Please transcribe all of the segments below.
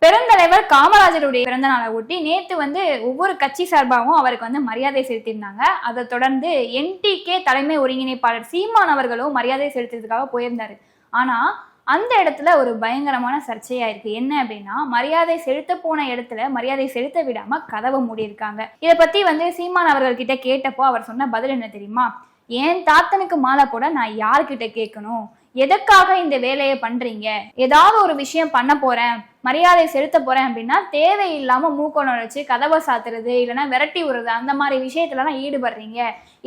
பெருந்தலைவர் காமராஜருடைய பிறந்த நாளை ஒட்டி நேத்து ஒவ்வொரு கட்சி சார்பாகவும் அவருக்கு மரியாதை செலுத்தியிருந்தாங்க. அதை தொடர்ந்து என்டிகே தலைமை ஒருங்கிணைப்பாளர் சீமான் அவர்களும் மரியாதை செலுத்துறதுக்காக போயிருந்தாரு. ஆனா அந்த இடத்துல ஒரு பயங்கரமான சர்ச்சையா இருக்கு. என்ன அப்படின்னா, மரியாதை செலுத்த போன இடத்துல மரியாதை செலுத்த விடாம கதவை மூடி இருக்காங்க. இதை பத்தி சீமான் அவர்கள்கிட்ட கேட்டப்போ அவர் சொன்ன பதில் என்ன தெரியுமா? என் தாத்தனுக்கு மாலை போட நான் யார்கிட்ட கேட்கணும்? எதுக்காக இந்த வேலையை பண்றீங்க? ஏதாவது ஒரு விஷயம் பண்ண போறேன், மரியாதை செலுத்த போறேன் அப்படின்னா தேவையில்லாம மூக்கோணம் வச்சு கதவை சாத்துறது, இல்லைன்னா விரட்டி விடுறது, அந்த மாதிரி விஷயத்துலலாம் ஈடுபடுறீங்க.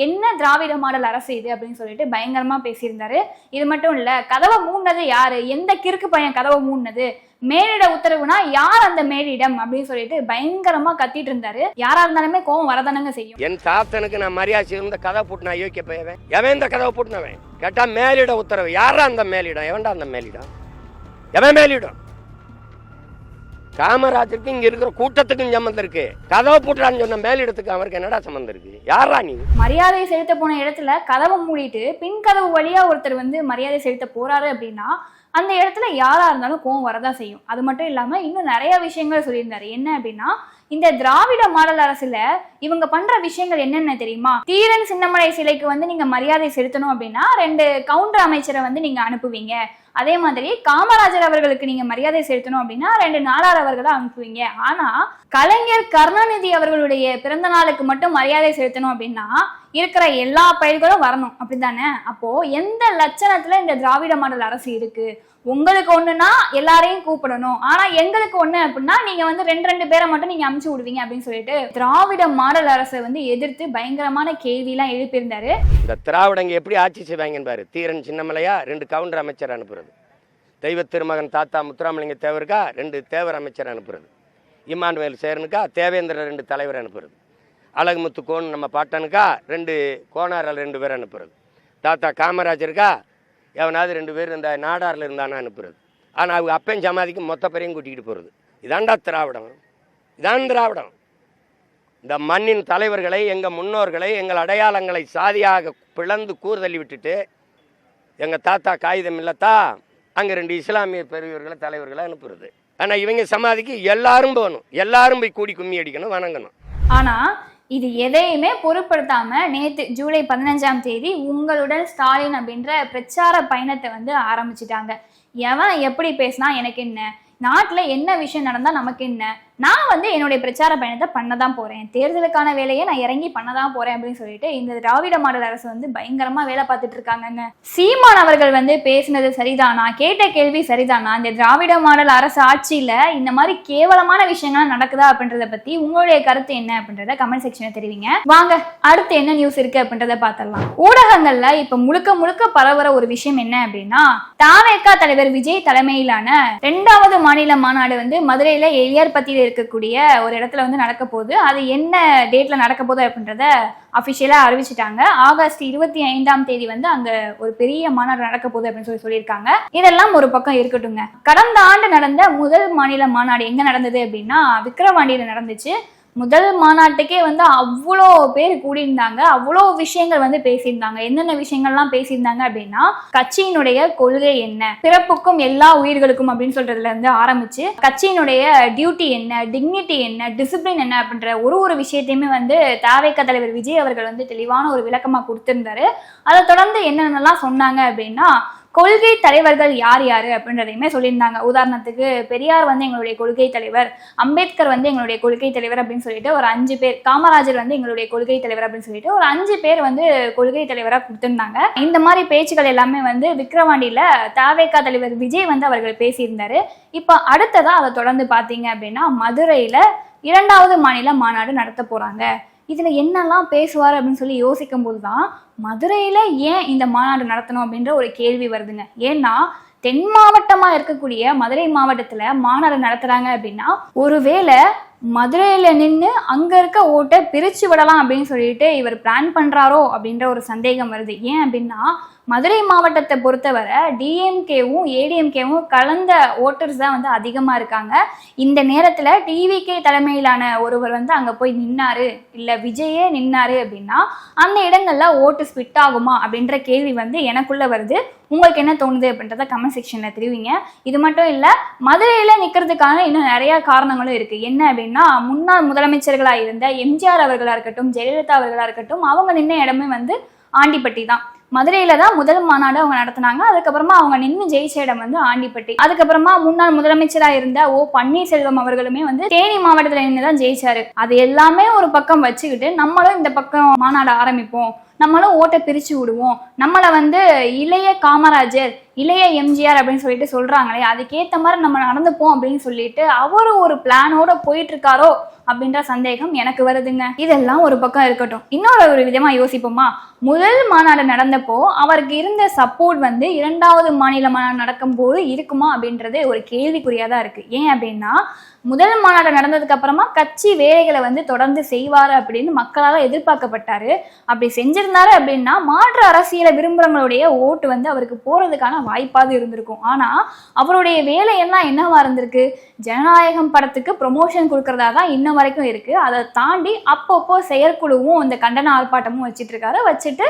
என்ன திராவிட மாடல் அரசு இது அப்படின்னு சொல்லிட்டு பயங்கரமா பேசியிருந்தாரு. இது மட்டும் இல்ல, கதவை மூடினது யாரு? எந்த கிறுக்கு பையன் கதவை மூடினது? மேலிட உத்தரவுனா யார் அந்த மேலிடம் அப்படின்னு சொல்லிட்டு பயங்கரமா கத்திட்டு இருந்தாரு. யாரா இருந்தாலுமே கோவம் வரதானங்க செய்யும். என் தாத்தனுக்கு நான் மரியாதை இருந்த கதவை போட்டு நான் யோக்கிய போயவன் எவன் இந்த கதவை போட்டுனவன் கேட்டா மேலிட உத்தரவு. யாரா அந்த மேலிடம்? எவன்டா அந்த மேலிடம்? எவன் மேலிடம்? காமராஜருக்கு இங்க இருக்கிற கூட்டத்துக்கும் சம்பந்தம் இருக்கு. கதவை போட்டுறான்னு சொன்ன மேலிடத்துக்கு அவருக்கு என்னடா சம்பந்தம் இருக்கு? யாரா நீ? மரியாதை செலுத்த போன இடத்துல கதவை மூடிட்டு பின் கதவு வழியா ஒருத்தர் மரியாதை செலுத்த போறாரு அப்படின்னா அந்த இடத்துல யாரா இருந்தாலும் கோவம் வரதான் செய்யும். அது மட்டும் இல்லாம இன்னும் நிறைய விஷயங்கள் சொல்லியிருந்தாரு. என்ன அப்படின்னா, இந்த திராவிட மாடல் அரசுல இவங்க பண்ற விஷயங்கள் என்னென்ன தெரியுமா? தீரன் சின்னமலை சிலைக்கு நீங்க மரியாதை செலுத்தணும் அப்படின்னா 2 கவுண்டர் அமைச்சரை நீங்க அனுப்புவீங்க. அதே மாதிரி காமராஜர் அவர்களுக்கு நீங்க மரியாதை செலுத்தணும் அப்படின்னா 2 நாடார் அவர்களை அனுப்புவீங்க. ஆனா கலைஞர் கருணாநிதி அவர்களுடைய பிறந்த நாளுக்கு மட்டும் மரியாதை செலுத்தணும் அப்படின்னா இருக்கிற எல்லா பயிர்களும் வரணும், அப்படித்தானே? அப்போ எந்த லட்சணத்துல இந்த திராவிட மாடல் அரசு இருக்கு? உங்களுக்கு ஒண்ணுன்னா எல்லாரையும் கூப்பிடணும், ஆனா எங்களுக்கு ஒண்ணு அப்படின்னா நீங்க 2 பேரை மட்டும் நீங்க அமுச்சு விடுவீங்க அப்படின்னு சொல்லிட்டு திராவிட மாடல் அரசை எதிர்த்து பயங்கரமான கேள்வி எல்லாம் எழுப்பியிருந்தாரு. இந்த திராவிடங்க எப்படி ஆட்சி செய்வாங்கன்னு பாரு. தீரன் சின்னமலையா 2 கவுண்டர் அமைச்சர் அனுப்புறது, தெய்வ திருமகன் தாத்தா முத்துராமலிங்க தேவருக்கா 2 தேவர் அமைச்சர் அனுப்புறது, இம்மானுவேல் சேரனுக்கா தேவேந்திர 2 தலைவர் அனுப்புறது, அழகுமுத்து கோன் நம்ம பாட்டனுக்கா 2 கோனாரில் 2 பேர் அனுப்புறது, தாத்தா காமராஜருக்கா எவனாவது 2 பேர் இந்த நாடாரில் இருந்தானா அனுப்புறது. ஆனால் அவங்க அப்பன் சமாதிக்கு மொத்த பேரையும் கூட்டிகிட்டு போகிறது. இதாண்டா திராவிடம். இதான் திராவிடம். இந்த மண்ணின் தலைவர்களை, எங்கள் முன்னோர்களை, எங்கள் அடையாளங்களை சாதியாக பிளந்து கூறுதள்ளி விட்டுட்டு எங்கள் தாத்தா காகிதம் இல்லத்தா அங்கே 2 இஸ்லாமிய பெரியவர்களை தலைவர்களை அனுப்புறது. ஆனால் இவங்க சமாதிக்கு எல்லாரும் போகணும், எல்லாரும் போய் கூடி கும்மி அடிக்கணும், வணங்கணும். ஆனா இது எதையுமே பொருட்படுத்தாம நேற்று ஜூலை 15ஆம் தேதி உங்களுடன் ஸ்டாலின் அப்படின்ற பிரச்சார பயணத்தை ஆரம்பிச்சுட்டாங்க. எவன் எப்படி பேசினா எனக்கு என்ன, நாட்டுல என்ன விஷயம் நடந்தா நமக்கு என்ன, நான் என்னுடைய பிரச்சார பயணத்தை பண்ணதான் போறேன், தேர்தலுக்கான வேலையை நான் இறங்கி பண்ணதான் போறேன் அப்படின்னு சொல்லிட்டு இந்த திராவிட மாடல் அரசு பயங்கரமா வேலை பார்த்துட்டு இருக்காங்கன்னு சீமான் அவர்கள் பேசினது சரிதானா, கேட்ட கேள்வி சரிதானா, இந்த திராவிட மாடல் அரசு ஆட்சியில இந்த மாதிரி கேவலமான விஷயங்கள் நடக்குதா அப்படின்றத பத்தி உங்களுடைய கருத்து என்ன அப்படின்றத கமெண்ட் செக்ஷன்ல தெரிவிங்க. வாங்க அடுத்து என்ன நியூஸ் இருக்கு அப்படின்றத பாத்திரலாம். ஊடகங்கள்ல இப்ப முழுக்க முழுக்க பரவுற ஒரு விஷயம் என்ன அப்படின்னா, தாவேகா தலைவர் விஜய் தலைமையிலான 2வது மாநில மாநாடு மதுரையில எளியார்பட்டியில இருக்கக்கூடிய ஒரு இடத்துல நடக்க போகுது. அது என்ன டேட்ல நடக்க போகுது அப்படின்றத அபிஷியலா அறிவிச்சிட்டாங்க. ஆகஸ்ட் 25ஆம் தேதி அங்க ஒரு பெரிய மாநாடு நடக்க போகுது அப்படின்னு சொல்லியிருக்காங்க. இதெல்லாம் ஒரு பக்கம் இருக்கட்டுங்க. கடந்த ஆண்டு நடந்த முதல் மாநில மாநாடு எங்க நடந்தது அப்படின்னா விக்கிரவாண்டியில நடந்துச்சு. முதல் மாநாட்டுக்கே அவ்வளோ பேர் கூடியிருந்தாங்க, அவ்வளோ விஷயங்கள் பேசியிருந்தாங்க. என்னென்ன விஷயங்கள்லாம் பேசியிருந்தாங்க அப்படின்னா, கட்சியினுடைய கொள்கை என்ன, பிறப்புக்கும் எல்லா உயிர்களுக்கும் அப்படின்னு சொல்றதுல இருந்து ஆரம்பிச்சு கட்சியினுடைய டியூட்டி என்ன, டிக்னிட்டி என்ன, டிசிப்ளின் என்ன அப்படின்ற ஒரு விஷயத்தையுமே தாவேகா தலைவர் விஜய் அவர்கள் தெளிவான ஒரு விளக்கமா கொடுத்திருந்தாரு. அதை தொடர்ந்து என்னென்னலாம் சொன்னாங்க அப்படின்னா, கொள்கை தலைவர்கள் யார் யாரு அப்படின்றதையுமே சொல்லியிருந்தாங்க. உதாரணத்துக்கு பெரியார் எங்களுடைய கொள்கை தலைவர், அம்பேத்கர் எங்களுடைய கொள்கை தலைவர் அப்படின்னு சொல்லிட்டு ஒரு 5 பேர், காமராஜர் எங்களுடைய கொள்கை தலைவர் அப்படின்னு சொல்லிட்டு ஒரு 5 பேர் கொள்கை தலைவராக கொடுத்திருந்தாங்க. இந்த மாதிரி பேச்சுக்கள் எல்லாமே விக்கிரவாண்டியில தாவேகா தலைவர் விஜய் அவர்கள் பேசியிருந்தாரு. இப்ப அடுத்ததா அதை தொடர்ந்து பாத்தீங்க அப்படின்னா மதுரையில 2வது மாநில மாநாடு நடத்த போறாங்க. இதுல என்னெல்லாம் பேசுவார் அப்படின்னு சொல்லி யோசிக்கும் போதுதான் மதுரையில ஏன் இந்த மாநாடு நடத்தணும் அப்படின்ற ஒரு கேள்வி வருதுங்க. ஏன்னா தென் மாவட்டமா இருக்கக்கூடிய மதுரை மாவட்டத்துல மாநாடு நடத்துறாங்க அப்படின்னா ஒருவேளை மதுரையில நின்று அங்க இருக்க ஓட்டை பிரிச்சு விடலாம் அப்படின்னு சொல்லிட்டு இவர் பிளான் பண்றாரோ அப்படின்ற ஒரு சந்தேகம் வருது. ஏன் அப்படின்னா மதுரை மாவட்டத்தை பொறுத்தவரை டிஎம்கேவும் ஏடிஎம்கேவும் கலந்த ஓட்டர்ஸ் தான் வந்து அதிகமா இருக்காங்க. இந்த நேரத்துல டிவிகே தலைமையிலான ஒருவர் வந்து அங்க போய் நின்னாரு, இல்ல விஜயே நின்னாரு அப்படின்னா அந்த இடங்கள்ல ஓட்டு ஸ்பிட் ஆகுமா அப்படின்ற கேள்வி வந்து எனக்குள்ள வருது. உங்களுக்கு என்ன தோணுது அப்படின்றத கமெண்ட் செக்ஷன்ல தெரிவிங்க. இது மட்டும் இல்ல, மதுரையில நிக்கிறதுக்கான இன்னும் நிறைய காரணங்களும் இருக்கு. என்ன அப்படின்னா முன்னாள் முதலமைச்சர்களா இருந்த எம்ஜிஆர் அவர்களா இருக்கட்டும், ஜெயலலிதா அவர்களா இருக்கட்டும், அவங்க நின்ன இடமே வந்து ஆண்டிப்பட்டி தான். மதுரையில தான் முதல் மாநாடு அவங்க நடத்தினாங்க. அதுக்கப்புறமா அவங்க நின்று ஜெயிச்ச இடம் வந்து ஆண்டிப்பட்டி. அதுக்கப்புறமா முன்னாள் முதலமைச்சரா இருந்த பன்னீர்செல்வம் அவர்களுமே வந்து தேனி மாவட்டத்துல நின்று தான் ஜெயிச்சாரு. அது எல்லாமே ஒரு பக்கம் வச்சுக்கிட்டு நம்மளும் இந்த பக்கம் மாநாடு ஆரம்பிப்போம், நம்மளும் ஓட்டை பிரிச்சு விடுவோம், நம்மளை வந்து இளைய காமராஜர், இளைய எம்ஜிஆர் அப்படின்னு சொல்லிட்டு சொல்றாங்களே, அதுக்கேற்ற மாதிரி நம்ம நடந்துப்போம் அப்படின்னு சொல்லிட்டு அவரு ஒரு பிளானோட போயிட்டு இருக்காரோ அப்படின்ற சந்தேகம் எனக்கு வருதுங்க. இதெல்லாம் ஒரு பக்கம் இருக்கட்டும், இன்னொரு விதமா யோசிப்போமா? முதல் மாநாடு நடந்தப்போ அவருக்கு இருந்த சப்போர்ட் வந்து இரண்டாவது மாநில மாநாடு நடக்கும் போது இருக்குமா அப்படின்றது ஒரு கேள்விக்குறியா தான் இருக்கு. ஏன் அப்படின்னா முதல் மாநாடு நடந்ததுக்கு அப்புறமா கட்சி வேலைகளை வந்து தொடர்ந்து செய்வாரு அப்படின்னு மக்களால் எதிர்பார்க்கப்பட்டாரு. அப்படி செஞ்சிருந்தாரு அப்படின்னா மாற்று அரசியலை விரும்புறவங்களுடைய ஓட்டு வந்து அவருக்கு போறதுக்கான வாய்ப்பாக இருந்திருக்கும். ஆனா அவருடைய வேலையெல்லாம் என்னவா இருந்திருக்கு? ஜனநாயகம் படத்துக்கு ப்ரொமோஷன் கொடுக்கறதா தான் இன்னும் வரைக்கும் இருக்கு. அதை தாண்டி அப்பப்போ செயற்குழுவும் இந்த கண்டன ஆர்ப்பாட்டமும் வச்சுட்டு இருக்காரு. வச்சுட்டு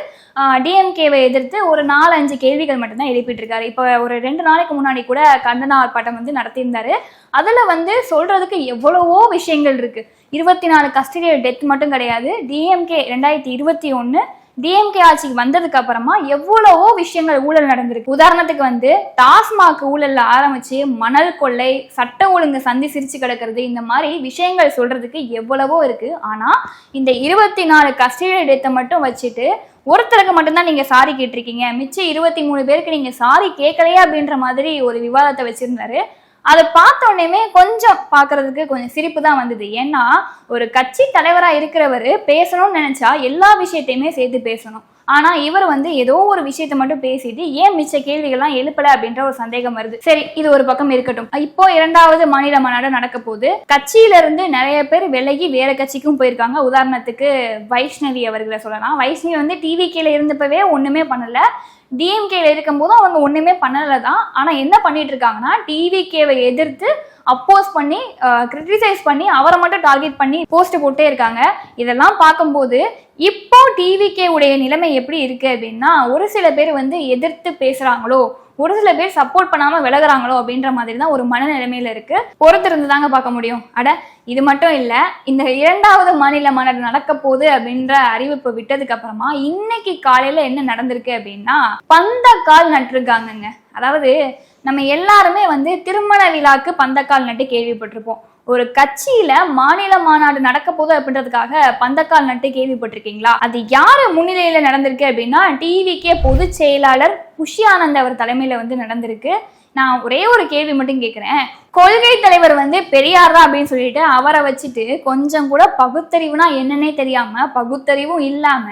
டிஎம்கேவை எதிர்த்து ஒரு 4-5 கேள்விகள் மட்டும்தான் எழுப்பிட்டு இருக்காரு. இப்போ ஒரு 2 நாளைக்கு முன்னாடி கூட கண்டன ஆர்ப்பாட்டம் வந்து நடத்தியிருந்தாரு. அதுல வந்து சொல்றதுக்கு எவ்வளவோ விஷயங்கள் இருக்கு. 24 கஸ்டடியல் டெத் மட்டும் கிடையாது. டிஎம்கே 2021 டிஎம்கே ஆட்சிக்கு வந்ததுக்கு அப்புறமா எவ்வளவோ விஷயங்கள் ஊழல் நடந்திருக்கு. உதாரணத்துக்கு வந்து டாஸ்மாக் ஊழல்ல ஆரம்பிச்சு மணல் கொள்ளை, சட்ட ஒழுங்கு சந்தி சிரிச்சு கிடக்கிறது, இந்த மாதிரி விஷயங்கள் சொல்றதுக்கு எவ்வளவோ இருக்கு. ஆனா இந்த 24 கஸ்டடியல் டெத்தை மட்டும் வச்சுட்டு ஒருத்தருக்கு மட்டும்தான் நீங்க சாரி கேட்டிருக்கீங்க, மிச்சம் 23 பேருக்கு நீங்க சாரி கேட்கலையா அப்படின்ற மாதிரி ஒரு விவாதத்தை வச்சிருந்தாரு. அதை பார்த்த உடனே கொஞ்சம் பார்க்கறதுக்கு கொஞ்சம் சிரிப்பு தான் வந்தது. ஏன்னா ஒரு கட்சி தலைவரா இருக்கிறவர் பேசணும்னு நினைச்சா எல்லா விஷயத்தையுமே சேர்த்து பேசணும். ஆனா இவர் வந்து ஏதோ ஒரு விஷயத்த மட்டும் பேசிட்டு ஏன் மிச்ச கேள்விகள்லாம் எழுப்பல அப்படின்ற ஒரு சந்தேகம் வருது. சரி, இது ஒரு பக்கம் இருக்கட்டும். இப்போ 2வது மாநில மாநாடு நடக்க போது கட்சியில இருந்து நிறைய பேர் விலகி வேற கட்சிக்கும் போயிருக்காங்க. உதாரணத்துக்கு வைஷ்ணவி அவர்களை சொல்லலாம். வைஷ்ணவி வந்து டிவிகேல இருந்தப்பவே ஒண்ணுமே பண்ணல, டிஎம்கேல இருக்கும் போதும் அவங்க ஒண்ணுமே பண்ணலதான். ஆனா என்ன பண்ணிட்டு இருக்காங்கன்னா டிவிகேவை எதிர்த்து அப்போஸ் பண்ணி கிரிட்டிசைஸ் பண்ணி அவரை மட்டும் டார்கெட் பண்ணி போஸ்ட் போட்டே இருக்காங்க. இதெல்லாம் பார்க்கும்போது இப்போ டிவிகே உடைய நிலைமை எப்படி இருக்கு அப்படின்னா ஒரு சில பேர் வந்து எதிர்த்து பேசுறாங்களோ, ஒரு சில பேர் சப்போர்ட் பண்ணாம விலகுறாங்களோ அப்படின்ற மாதிரி தான் ஒரு மனநிலைமையில இருக்கு. பொறுத்திருந்து தாங்க பார்க்க முடியும். இது மட்டும் இல்ல, இந்த 2வது மாநில மாநாடு நடக்க போகுது அப்படின்ற அறிவிப்பு விட்டதுக்கு அப்புறமா இன்னைக்கு காலையில என்ன நடந்திருக்கு அப்படின்னா பந்தக்கால் நட்டிருக்காங்கங்க. அதாவது நம்ம எல்லாருமே வந்து திருமண விழாக்கு பந்தக்கால் நட்டு கேள்விப்பட்டிருப்போம். ஒரு கட்சியில மாநில மாநாடு நடக்க போகுது அப்படின்றதுக்காக பந்தக்கால் நட்டு கேள்விப்பட்டிருக்கீங்களா? அது யாரு முன்னிலையில நடந்திருக்கு அப்படின்னா டிவிகே பொதுச் செயலாளர் புஷி ஆனந்த் அவர் தலைமையில வந்து நடந்திருக்கு. நான் ஒரே ஒரு கேள்வி மட்டும் கேட்கிறேன். கொள்கை தலைவர் வந்து பெரியார் தான் அப்படின்னு சொல்லிட்டு அவரை வச்சுட்டு கொஞ்சம் கூட பகுத்தறிவுனா என்னன்னே தெரியாம, பகுத்தறிவும் இல்லாம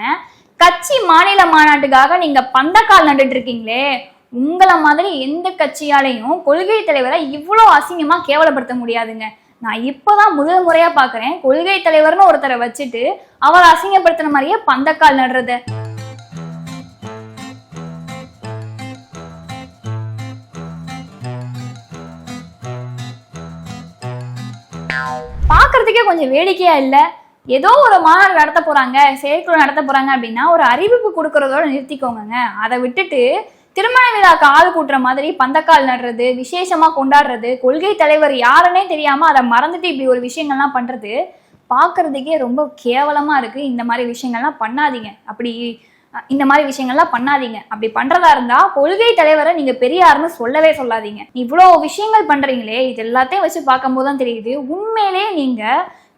கட்சி மாநில மாநாட்டுக்காக நீங்க பந்தக்கால் நட்டுட்டு இருக்கீங்களே, உங்களை மாதிரி எந்த கட்சியாலையும் கொள்கை தலைவரை இவ்வளோ அசிங்கமா கேவலப்படுத்த முடியாதுங்க. நான் இப்பதான் முதல் முறையா பாக்குறேன் கொள்கை தலைவர்னு ஒருத்தரை வச்சுட்டு அவரை அசிங்கப்படுத்தின மாதிரியே பந்தக்கால் நடுறத. பாக்குறதுக்கே கொஞ்சம் வேடிக்கையா இல்ல? ஏதோ ஒரு மாநாடு நடத்த போறாங்க, செயற்குழு நடத்த போறாங்க அப்படின்னா ஒரு அறிவிப்பு கொடுக்கறதோட நிறுத்திக்கோங்க. அதை விட்டுட்டு திருமண விழாக்கு ஆள் கூட்டுற மாதிரி பந்தக்கால் நடுறது, விசேஷமா கொண்டாடுறது, கொள்கை தலைவர் யாருன்னே தெரியாம அதை மறந்துட்டு இப்படி ஒரு விஷயங்கள்லாம் பண்றது பாக்குறதுக்கே ரொம்ப கேவலமா இருக்கு. இந்த மாதிரி விஷயங்கள்லாம் பண்ணாதீங்க. இந்த மாதிரி விஷயங்கள்லாம் பண்ணாதீங்க. அப்படி பண்றதா இருந்தா கொள்கை தலைவரை நீங்க பெரியார்னு சொல்லவே சொல்லாதீங்க. இவ்வளவு விஷயங்கள் பண்றீங்களே, இது எல்லாத்தையும் வச்சு பார்க்கும் போதுதான் தெரியுது உண்மையிலே நீங்க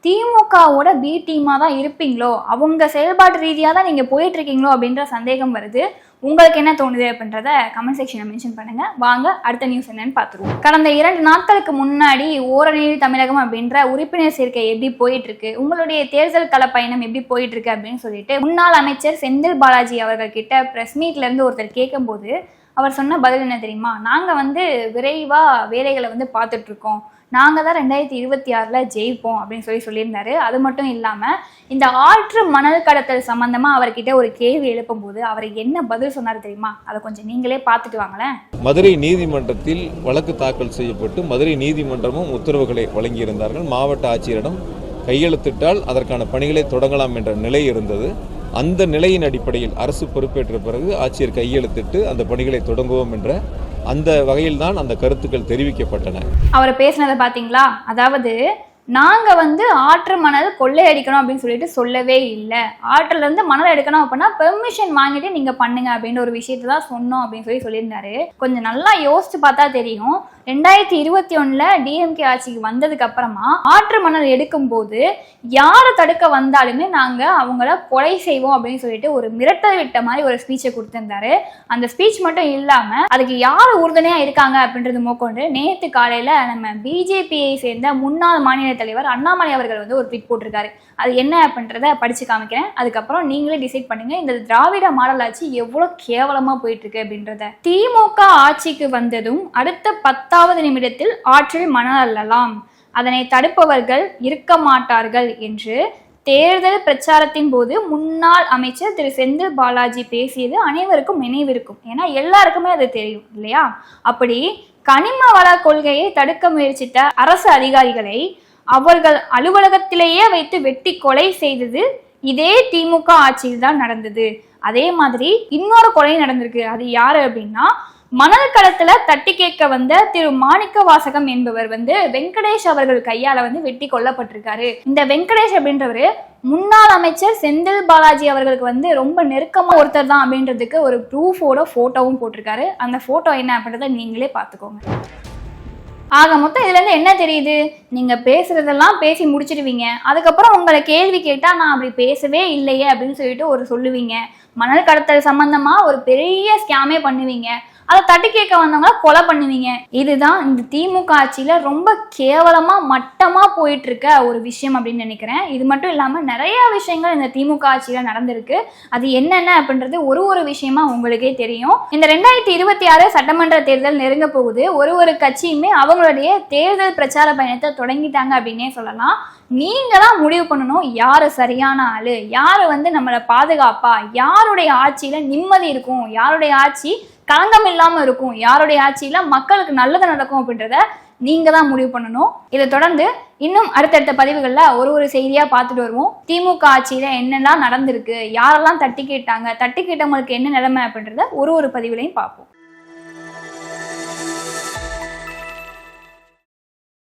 திமுகவோட பி டீமா தான் இருப்பீங்களோ, அவங்க செயல்பாட்டு ரீதியா தான் நீங்க போயிட்டு இருக்கீங்களோ அப்படின்ற சந்தேகம் வருது. உங்களுக்கு என்ன தோணுது அப்படின்றத கமெண்ட் செக்ஷன்ல மென்ஷன் பண்ணுங்க. வாங்க அடுத்த நியூஸ் என்னன்னு பார்த்துருவோம். கடந்த 2 நாட்களுக்கு முன்னாடி ஓரணியில் தமிழகம் அப்படின்ற உறுப்பினர் சேர்க்கை எப்படி போயிட்டு இருக்கு, உங்களுடைய தேர்தல் கள பயணம் எப்படி போயிட்டு இருக்கு அப்படின்னு சொல்லிட்டு முன்னாள் அமைச்சர் செந்தில் பாலாஜி அவர்கள் கிட்ட பிரஸ் மீட்ல இருந்து ஒருத்தர் கேட்கும்போது அவர் சொன்ன பதில் என்ன தெரியுமா? நாங்க வந்து விரைவா வேலைகளை வந்து பார்த்துட்டு இருக்கோம், நாங்கள் தான் 2026 ஜெயிப்போம் அப்படின்னு சொல்லியிருந்தாரு. அது மட்டும் இல்லாமல் இந்த ஆற்று மணல் கடத்தல் சம்பந்தமாக அவர்கிட்ட ஒரு கேள்வி எழுப்பும்போது அவர் என்ன பதில் சொன்னார் தெரியுமா? அதை கொஞ்சம் நீங்களே பார்த்துட்டு வாங்களேன். மதுரை நீதிமன்றத்தில் வழக்கு தாக்கல் செய்யப்பட்டு மதுரை நீதிமன்றமும் உத்தரவுகளை வழங்கியிருந்தார்கள். மாவட்ட ஆட்சியரிடம் கையெழுத்திட்டால் அதற்கான பணிகளை தொடங்கலாம் என்ற நிலை இருந்தது. அந்த நிலையின் அடிப்படையில் அரசு பொறுப்பேற்ற பிறகு ஆட்சியர் கையெழுத்திட்டு அந்த பணிகளை தொடங்குவோம் என்ற அந்த வகையில் அந்த கருத்துக்கள் தெரிவிக்கப்பட்டன. அவர் பேசினதை பார்த்தீங்களா? அதாவது நாங்கள் ஆற்று மணல் கொள்ளையடிக்கணும் அப்படின்னு சொல்லிட்டு சொல்லவே இல்லை. ஆற்றுலேருந்து மணல் எடுக்கணும் அப்படின்னா பெர்மிஷன் வாங்கிட்டு நீங்கள் பண்ணுங்க அப்படின்ற ஒரு விஷயத்தை தான் சொன்னோம் அப்படின்னு சொல்லியிருந்தாரு. கொஞ்சம் நல்லா யோசிச்சு பார்த்தா தெரியும். 2021 டிஎம்கே ஆட்சிக்கு வந்ததுக்கு அப்புறமா ஆற்று மணல் எடுக்கும் போது யாரை தடுக்க வந்தாலுமே நாங்கள் அவங்கள கொலை செய்வோம் அப்படின்னு சொல்லிட்டு ஒரு மிரட்டல் விட்ட மாதிரி ஒரு ஸ்பீச்சை கொடுத்திருந்தாரு. அந்த ஸ்பீச் மட்டும் இல்லாமல் அதுக்கு யார் உறுதுணையாக இருக்காங்க அப்படின்றது மோக்கொண்டு நேற்று காலையில் நம்ம பிஜேபியை சேர்ந்த முன்னாள் மாநில தலைவர் அண்ணாமலை அவர்கள் ஒரு ட்வீட் போட்டிருக்காரு. அது என்ன அப்படின்றத படிச்சு காமிக்கிறேன். அதுக்கப்புறம் நீங்களே டிசைட் பண்ணுங்க இந்த திராவிட மாடல் ஆட்சி எவ்வளவு கேவலமா போயிட்டு இருக்கு அப்படின்றத. திமுக ஆட்சிக்கு வந்ததும் அடுத்த 10வது நிமிடத்தில் ஆற்றில் மணல் அள்ளலாம், அதனை தடுப்பவர்கள் இருக்க மாட்டார்கள் என்று தேர்தல் பிரச்சாரத்தின் போது முன்னாள் அமைச்சர் திரு செந்தில் பாலாஜி பேசியது அனைவருக்கும் நினைவிருக்கும். ஏன்னா எல்லாருக்குமே அது தெரியும் இல்லையா? அப்படி கனிம வள கொள்கையை தடுக்க முயற்சித்த அரசு அதிகாரிகளை அவர்கள் அலுவலகத்திலேயே வைத்து வெட்டி கொலை செய்தது இதே திமுக ஆட்சியில் தான் நடந்தது. அதே மாதிரி இன்னொரு கொலை நடந்திருக்கு. அது யாரு அப்படின்னா, மணல் களத்துல தட்டி கேட்க வந்த திரு மாணிக்க வாசகம் என்பவர் வெங்கடேஷ் அவர்கள் கையால வெட்டி கொல்லப்பட்டிருக்காரு. இந்த வெங்கடேஷ் அப்படின்றவரு முன்னாள் அமைச்சர் செந்தில் பாலாஜி அவர்களுக்கு ரொம்ப நெருக்கமா ஒருத்தர் தான் அப்படின்றதுக்கு ஒரு ப்ரூஃபோட போட்டோவும் போட்டிருக்காரு. அந்த போட்டோ என்ன அப்படின்றத நீங்களே பார்த்துக்கோங்க. ஆக மொத்தம் இதுல இருந்து என்ன தெரியுது? நீங்க பேசுறதெல்லாம் பேசி முடிச்சிடுவீங்க. அதுக்கப்புறம் உங்களை கேள்வி கேட்டா நான் அப்படி பேசவே இல்லையே அப்படின்னு சொல்லிட்டு சொல்லுவீங்க. மணல் கடத்தல் சம்பந்தமா ஒரு பெரிய ஸ்கேமே பண்ணுவீங்க. அதை தட்டி கேட்க வந்தவங்க கொலை பண்ணுவீங்க. இதுதான் இந்த திமுக ஆட்சியில ரொம்ப கேவலமா மட்டமா போயிட்டு இருக்க ஒரு விஷயம் அப்படின்னு நினைக்கிறேன். இது மட்டும் இல்லாம நிறைய விஷயங்கள் இந்த திமுக ஆட்சியில நடந்திருக்கு. அது என்னென்ன அப்படின்றது ஒரு விஷயமா உங்களுக்கே தெரியும். இந்த 2026 சட்டமன்ற தேர்தல் நெருங்க போகுது. ஒரு கட்சியுமே அவங்களுடைய தேர்தல் பிரச்சார பயணத்தை தொடங்கிட்டாங்க அப்படின்னே சொல்லலாம். நீங்க தான் முடிவு பண்ணணும் யாரு சரியான ஆளு, யாரு நம்மளை பாதுகாப்பா, யாருடைய ஆட்சியில நிம்மதி இருக்கும், யாருடைய ஆட்சி களங்கம் இல்லாம இருக்கும், யாருடைய ஆட்சியில மக்களுக்கு நல்லது நடக்கும் அப்படின்றத நீங்க தான் முடிவு பண்ணணும். இதை தொடர்ந்து இன்னும் அடுத்தடுத்த பதிவுகள்ல ஒரு செய்தியா பார்த்துட்டு வருவோம். திமுக ஆட்சியில என்னெல்லாம் நடந்திருக்கு, யாரெல்லாம் தட்டி கேட்டாங்க, தட்டி கேட்டவங்களுக்கு என்ன நிலைமை அப்படின்றத ஒரு பதிவுலையும் பார்ப்போம்.